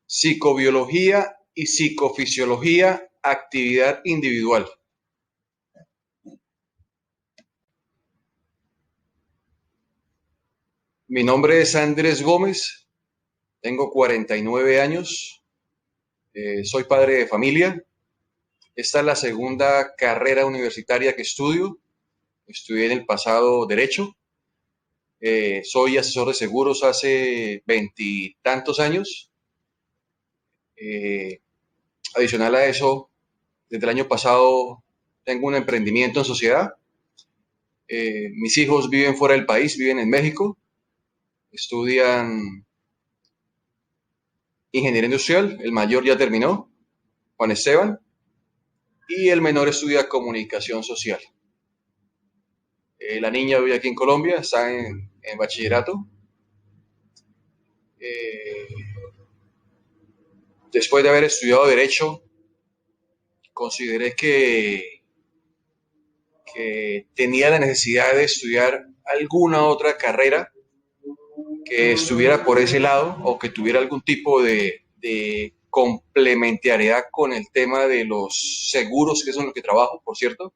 Psicobiología y psicofisiología, actividad individual. Mi nombre es Andrés Gómez, tengo 49 años, soy padre de familia. Esta es la segunda carrera universitaria que estudio. Estudié en el pasado Derecho. Soy asesor de seguros hace veintitantos años. Eh, Adicional a eso, desde el año pasado tengo un emprendimiento en sociedad. Mis hijos viven fuera del país, viven en México, estudian ingeniería industrial. El mayor ya terminó, Juan Esteban, y el menor estudia comunicación social. La niña vive aquí en Colombia, está en bachillerato. Eh, Después de haber estudiado Derecho, consideré que tenía la necesidad de estudiar alguna otra carrera que estuviera por ese lado o que tuviera algún tipo de complementariedad con el tema de los seguros, que es en lo que trabajo, por cierto.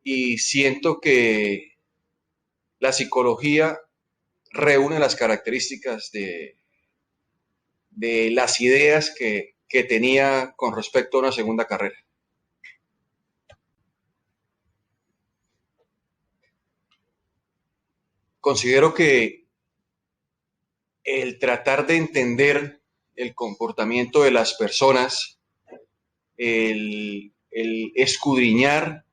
Y siento que la psicología reúne las características de las ideas que tenía con respecto a una segunda carrera. Considero que el tratar de entender el comportamiento de las personas, el escudriñar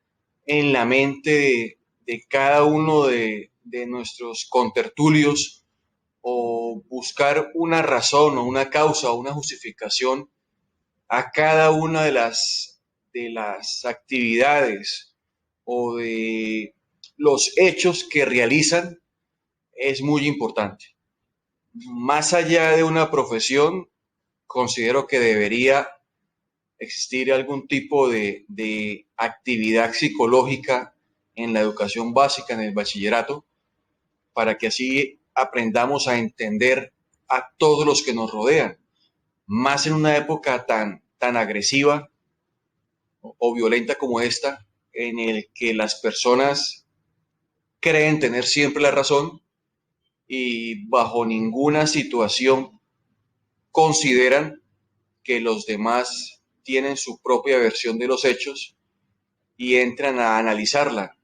en la mente de cada uno de nuestros contertulios o buscar una razón o una causa o una justificación a cada una de las actividades o de los hechos que realizan es muy importante. Más allá de una profesión, considero que debería existir algún tipo de actividad psicológica en la educación básica, en el bachillerato, para que así aprendamos a entender a todos los que nos rodean, más en una época tan agresiva o violenta como esta, en el que las personas creen tener siempre la razón y bajo ninguna situación consideran que los demás tienen su propia versión de los hechos y entran a analizarla.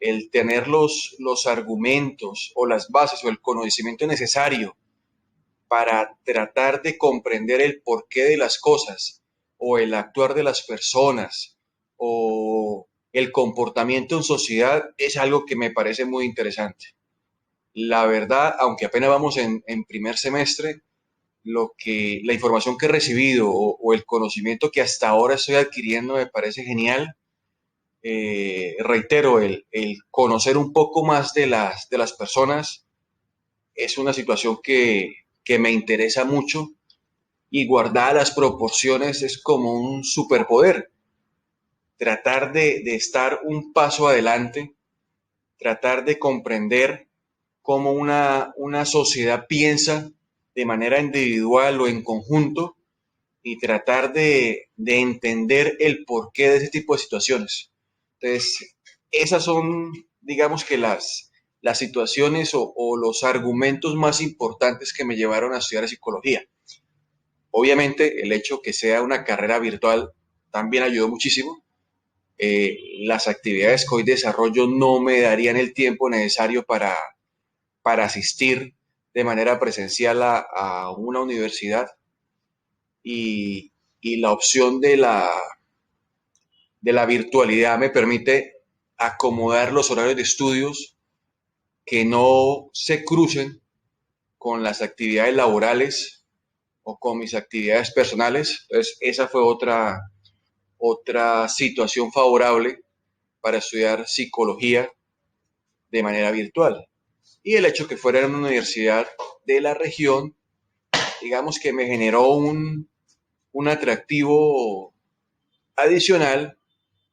El tener los argumentos o las bases o el conocimiento necesario para tratar de comprender el porqué de las cosas o el actuar de las personas o el comportamiento en sociedad es algo que me parece muy interesante. La verdad, aunque apenas vamos en primer semestre, la información que he recibido o el conocimiento que hasta ahora estoy adquiriendo me parece genial. Reitero, el conocer un poco más de las personas es una situación que me interesa mucho y guardar las proporciones es como un superpoder. Tratar de estar un paso adelante, tratar de comprender cómo una sociedad piensa de manera individual o en conjunto y tratar de entender el porqué de ese tipo de situaciones. Entonces, esas son, digamos que las situaciones o los argumentos más importantes que me llevaron a estudiar psicología. Obviamente, el hecho que sea una carrera virtual también ayudó muchísimo. Las actividades que hoy desarrollo no me darían el tiempo necesario para asistir de manera presencial a una universidad y la opción de la virtualidad me permite acomodar los horarios de estudios que no se crucen con las actividades laborales o con mis actividades personales. Entonces, esa fue otra situación favorable para estudiar psicología de manera virtual. Y el hecho que fuera en una universidad de la región, digamos que me generó un atractivo adicional,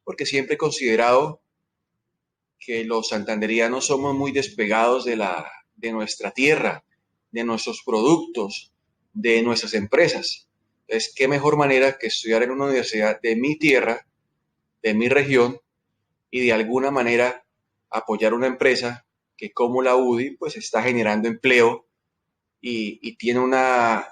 porque siempre he considerado que los santanderianos somos muy despegados de nuestra tierra, de nuestros productos, de nuestras empresas. Entonces, ¿qué mejor manera que estudiar en una universidad de mi tierra, de mi región, y de alguna manera apoyar una empresa que como la UDI pues está generando empleo y tiene una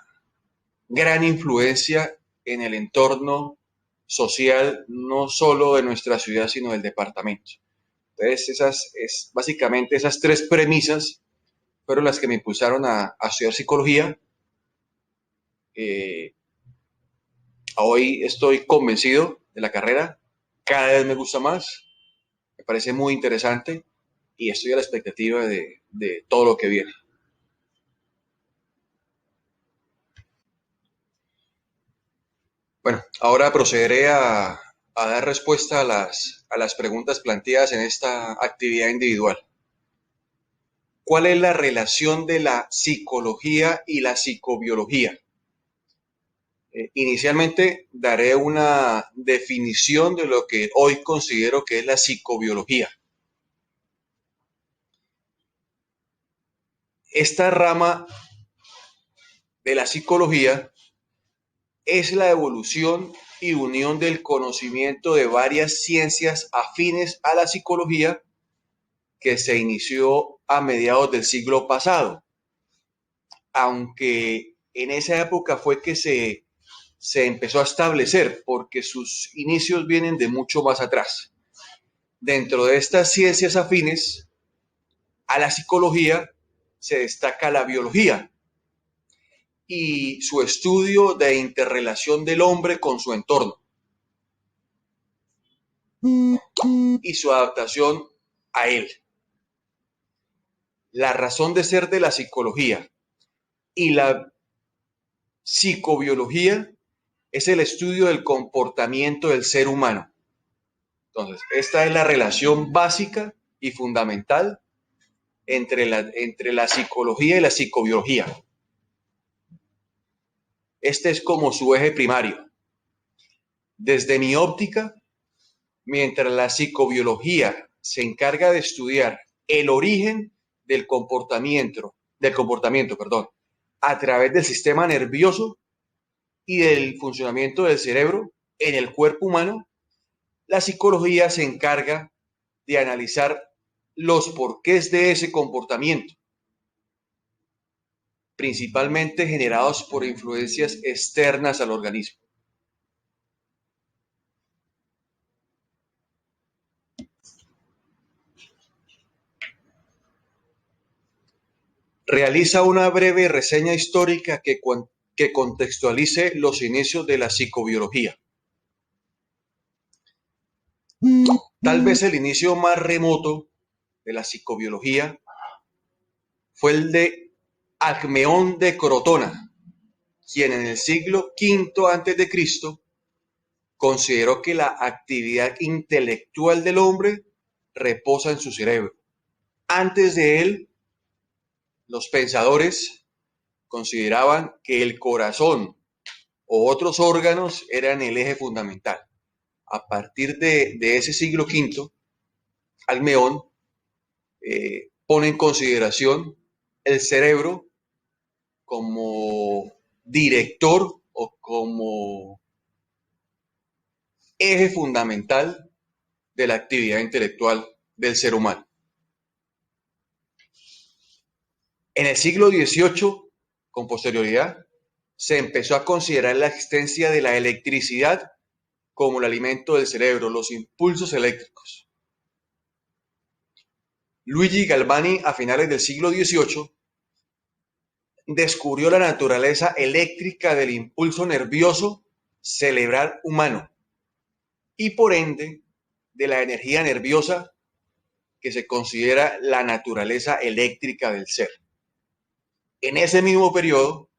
gran influencia en el entorno social, no solo de nuestra ciudad, sino del departamento? Entonces, básicamente esas tres premisas fueron las que me impulsaron a estudiar psicología. Eh, Hoy estoy convencido de la carrera, cada vez me gusta más, me parece muy interesante y estoy a la expectativa de todo lo que viene. Bueno, ahora procederé a dar respuesta a las preguntas planteadas en esta actividad individual. ¿Cuál es la relación de la psicología y la psicobiología? Inicialmente daré una definición de lo que hoy considero que es la psicobiología. Esta rama de la psicología es la evolución y unión del conocimiento de varias ciencias afines a la psicología que se inició a mediados del siglo pasado, aunque en esa época fue que se empezó a establecer, porque sus inicios vienen de mucho más atrás. Dentro de estas ciencias afines a la psicología se destaca la biología y su estudio de interrelación del hombre con su entorno y su adaptación a él. La razón de ser de la psicología y la psicobiología es el estudio del comportamiento del ser humano. Entonces, esta es la relación básica y fundamental entre la psicología y la psicobiología. Este es como su eje primario. Desde mi óptica, mientras la psicobiología se encarga de estudiar el origen del comportamiento, perdón, a través del sistema nervioso y del funcionamiento del cerebro en el cuerpo humano, la psicología se encarga de analizar los porqués de ese comportamiento, principalmente generados por influencias externas al organismo. Realiza una breve reseña histórica que contextualice los inicios de la psicobiología. Tal vez el inicio más remoto de la psicobiología fue el de Alcmeón de Crotona, quien en el siglo V a.C. consideró que la actividad intelectual del hombre reposa en su cerebro. Antes de él, los pensadores consideraban que el corazón o otros órganos eran el eje fundamental. A partir de ese siglo V, Alcmeón pone en consideración el cerebro como director o como eje fundamental de la actividad intelectual del ser humano. En el siglo XVIII, con posterioridad, se empezó a considerar la existencia de la electricidad como el alimento del cerebro, los impulsos eléctricos. Luigi Galvani, a finales del siglo XVIII, descubrió la naturaleza eléctrica del impulso nervioso cerebral humano y por ende de la energía nerviosa que se considera la naturaleza eléctrica del ser. En ese mismo periodo,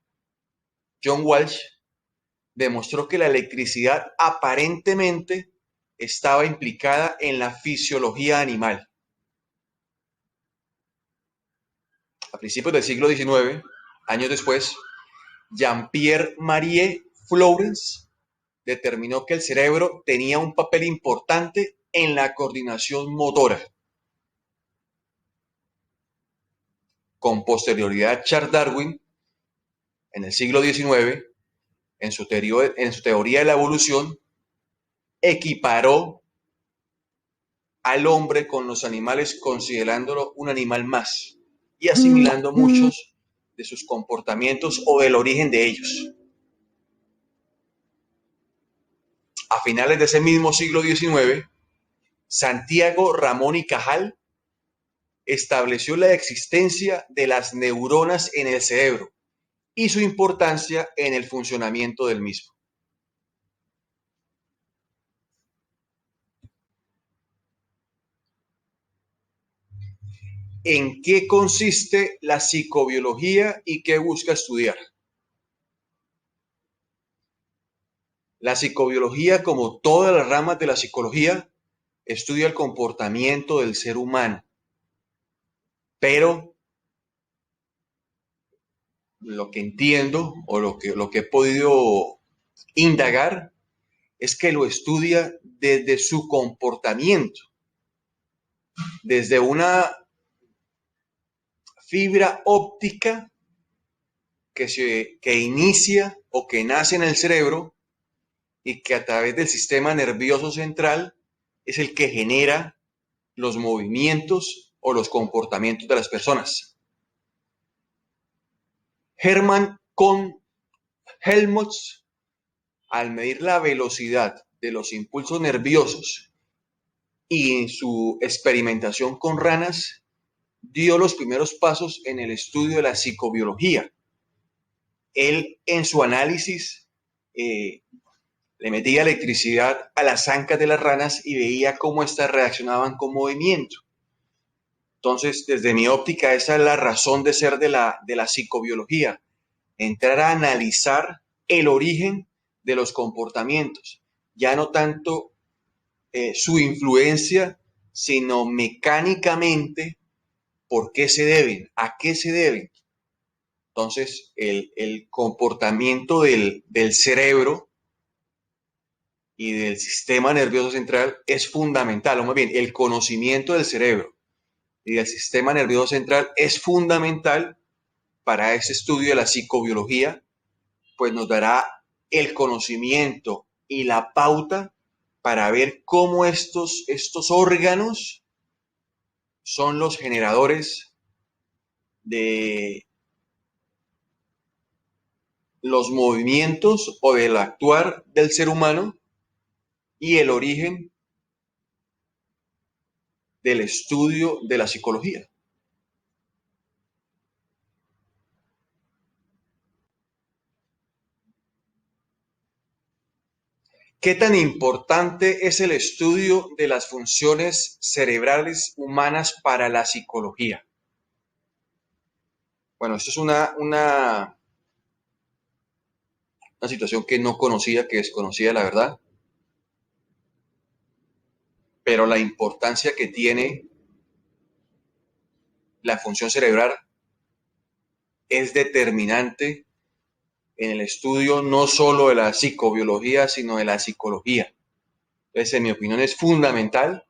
John Walsh demostró que la electricidad aparentemente estaba implicada en la fisiología animal. A principios del siglo XIX, años después, Jean-Pierre Marie Flourens determinó que el cerebro tenía un papel importante en la coordinación motora. Con posterioridad, Charles Darwin, en el siglo XIX, en su teoría de la evolución, equiparó al hombre con los animales considerándolo un animal más y asimilando muchos de sus comportamientos o del origen de ellos. A finales de ese mismo siglo XIX, Santiago Ramón y Cajal estableció la existencia de las neuronas en el cerebro y su importancia en el funcionamiento del mismo. ¿En qué consiste la psicobiología y qué busca estudiar? La psicobiología, como todas las ramas de la psicología, estudia el comportamiento del ser humano, pero lo que entiendo o lo que he podido indagar es que lo estudia desde su comportamiento, desde una fibra óptica que inicia o que nace en el cerebro y que a través del sistema nervioso central es el que genera los movimientos o los comportamientos de las personas. Hermann von Helmholtz, al medir la velocidad de los impulsos nerviosos y en su experimentación con ranas, dio los primeros pasos en el estudio de la psicobiología. Él, en su análisis, le metía electricidad a las ancas de las ranas y veía cómo éstas reaccionaban con movimiento. Entonces, desde mi óptica, esa es la razón de ser de la psicobiología, entrar a analizar el origen de los comportamientos, ya no tanto su influencia, sino mecánicamente por qué se deben, a qué se deben. Entonces, el comportamiento del cerebro y del sistema nervioso central es fundamental, o más bien, el conocimiento del cerebro y del sistema nervioso central es fundamental para ese estudio de la psicobiología, pues nos dará el conocimiento y la pauta para ver cómo estos órganos son los generadores de los movimientos o del actuar del ser humano y el origen del estudio de la psicología. ¿Qué tan importante es el estudio de las funciones cerebrales humanas para la psicología? Bueno, esto es una situación que no conocía, que desconocía, la verdad, pero la importancia que tiene la función cerebral es determinante en el estudio no solo de la psicobiología, sino de la psicología. Entonces, en mi opinión, es fundamental,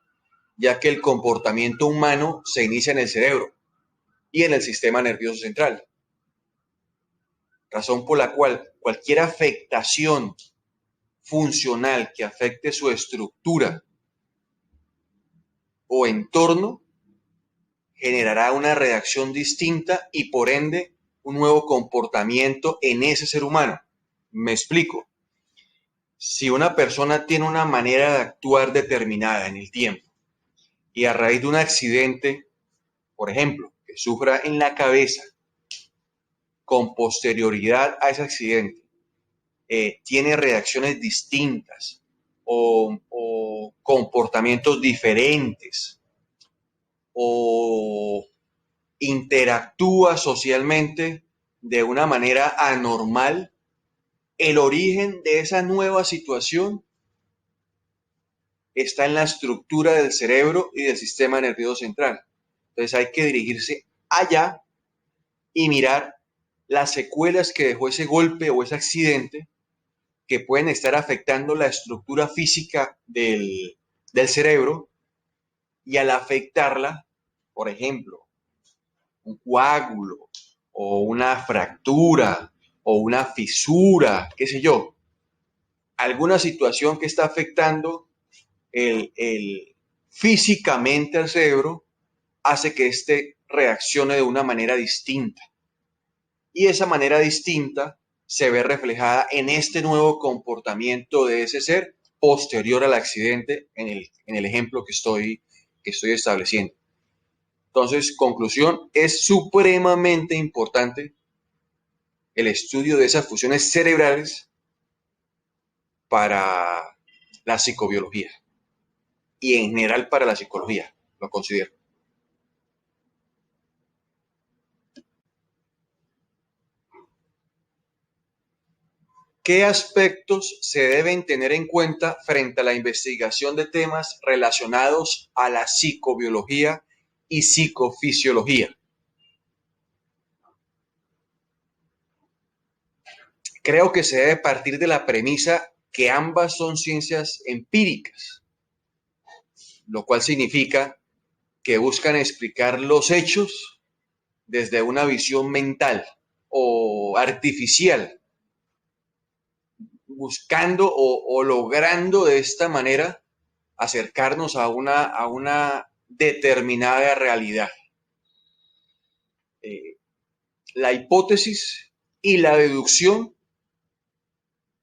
ya que el comportamiento humano se inicia en el cerebro y en el sistema nervioso central. Razón por la cual cualquier afectación funcional que afecte su estructura o entorno generará una reacción distinta y por ende un nuevo comportamiento en ese ser humano. Me explico. Si una persona tiene una manera de actuar determinada en el tiempo y a raíz de un accidente, por ejemplo, que sufra en la cabeza con posterioridad a ese accidente, tiene reacciones distintas o comportamientos diferentes o interactúa socialmente de una manera anormal, el origen de esa nueva situación está en la estructura del cerebro y del sistema nervioso central. Entonces hay que dirigirse allá y mirar las secuelas que dejó ese golpe o ese accidente que pueden estar afectando la estructura física del cerebro y al afectarla, por ejemplo, un coágulo o una fractura o una fisura, qué sé yo, alguna situación que está afectando físicamente al cerebro hace que éste reaccione de una manera distinta. Y esa manera distinta se ve reflejada en este nuevo comportamiento de ese ser posterior al accidente en el ejemplo que estoy estableciendo. Entonces, conclusión, es supremamente importante el estudio de esas funciones cerebrales para la psicobiología y en general para la psicología, lo considero. ¿Qué aspectos se deben tener en cuenta frente a la investigación de temas relacionados a la psicobiología y psicofisiología? Creo que se debe partir de la premisa que ambas son ciencias empíricas, lo cual significa que buscan explicar los hechos desde una visión mental o artificial, buscando o logrando de esta manera acercarnos a una determinada realidad. La hipótesis y la deducción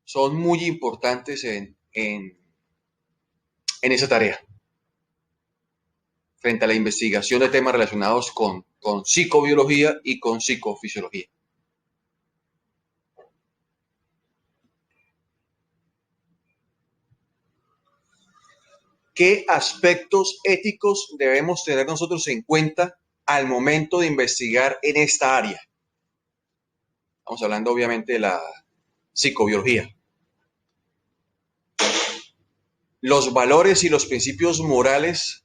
son muy importantes en esa tarea, frente a la investigación de temas relacionados con psicobiología y con psicofisiología. ¿Qué aspectos éticos debemos tener nosotros en cuenta al momento de investigar en esta área? Estamos hablando obviamente de la psicobiología. Los valores y los principios morales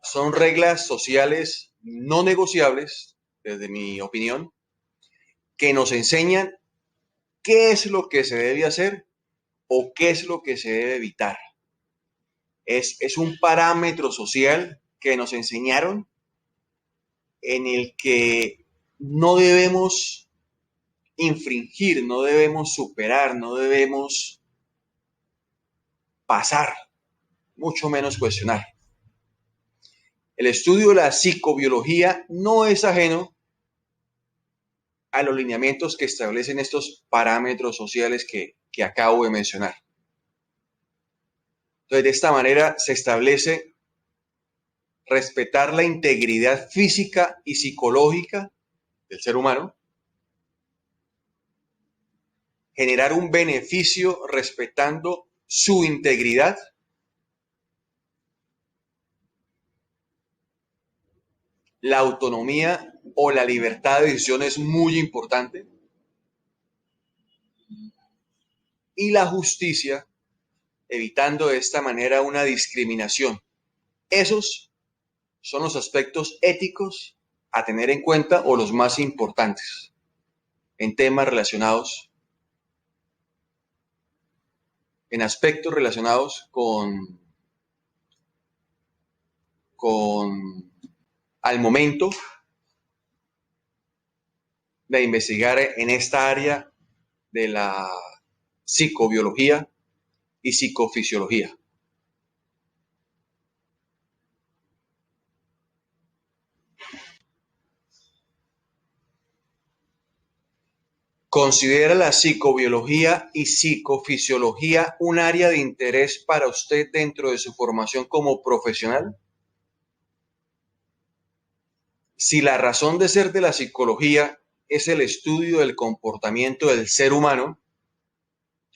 son reglas sociales no negociables, desde mi opinión, que nos enseñan qué es lo que se debe hacer o qué es lo que se debe evitar. Es un parámetro social que nos enseñaron en el que no debemos infringir, no debemos superar, no debemos pasar, mucho menos cuestionar. El estudio de la psicobiología no es ajeno a los lineamientos que establecen estos parámetros sociales que acabo de mencionar. Entonces, de esta manera se establece respetar la integridad física y psicológica del ser humano, generar un beneficio respetando su integridad, la autonomía o la libertad de decisión es muy importante, y la justicia, evitando de esta manera una discriminación. Esos son los aspectos éticos a tener en cuenta o los más importantes en temas relacionados, en aspectos relacionados con al momento de investigar en esta área de la psicobiología y psicofisiología. ¿Considera la psicobiología y psicofisiología un área de interés para usted dentro de su formación como profesional? Si la razón de ser de la psicología es el estudio del comportamiento del ser humano,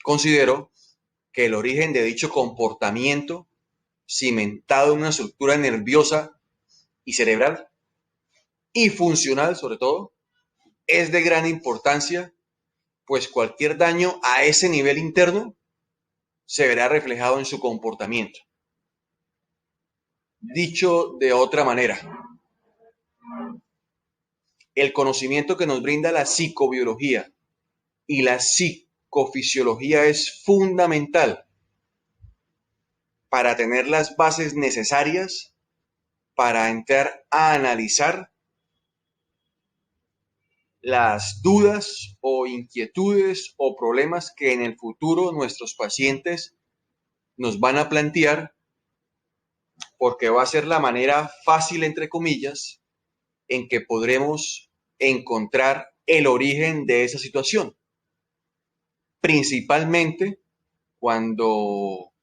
considero que el origen de dicho comportamiento, cimentado en una estructura nerviosa y cerebral y funcional sobre todo, es de gran importancia, pues cualquier daño a ese nivel interno se verá reflejado en su comportamiento. Dicho de otra manera, el conocimiento que nos brinda la psicobiología y la psicofisiología es fundamental para tener las bases necesarias para entrar a analizar las dudas o inquietudes o problemas que en el futuro nuestros pacientes nos van a plantear, porque va a ser la manera fácil, entre comillas, en que podremos encontrar el origen de esa situación. Principalmente cuando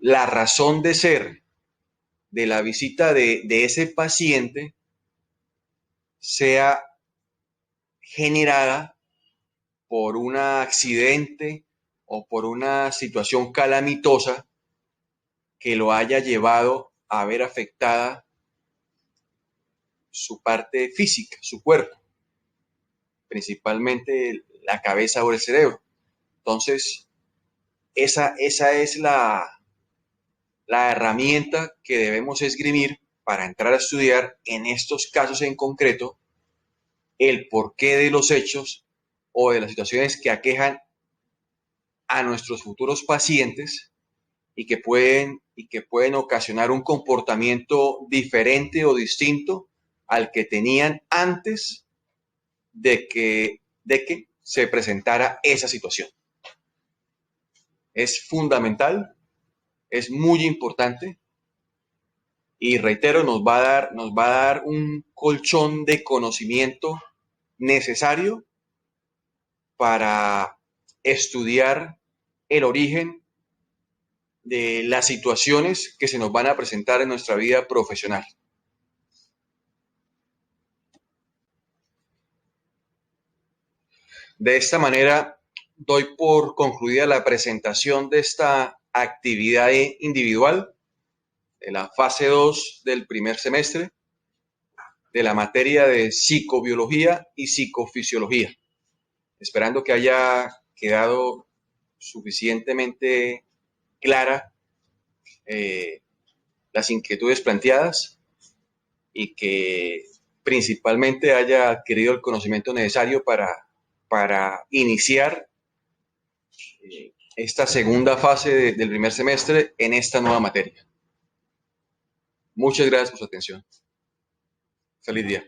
la razón de ser de la visita de ese paciente sea generada por un accidente o por una situación calamitosa que lo haya llevado a ver afectada su parte física, su cuerpo, principalmente la cabeza o el cerebro. Entonces, esa es la herramienta que debemos esgrimir para entrar a estudiar en estos casos en concreto el porqué de los hechos o de las situaciones que aquejan a nuestros futuros pacientes y que pueden ocasionar un comportamiento diferente o distinto al que tenían antes de que se presentara esa situación. Es fundamental, es muy importante y reitero, nos va a dar un colchón de conocimiento necesario para estudiar el origen de las situaciones que se nos van a presentar en nuestra vida profesional. De esta manera, doy por concluida la presentación de esta actividad individual de la fase 2 del primer semestre de la materia de psicobiología y psicofisiología, esperando que haya quedado suficientemente clara las inquietudes planteadas y que principalmente haya adquirido el conocimiento necesario para iniciar esta segunda fase del primer semestre en esta nueva materia. Muchas gracias por su atención. Feliz día.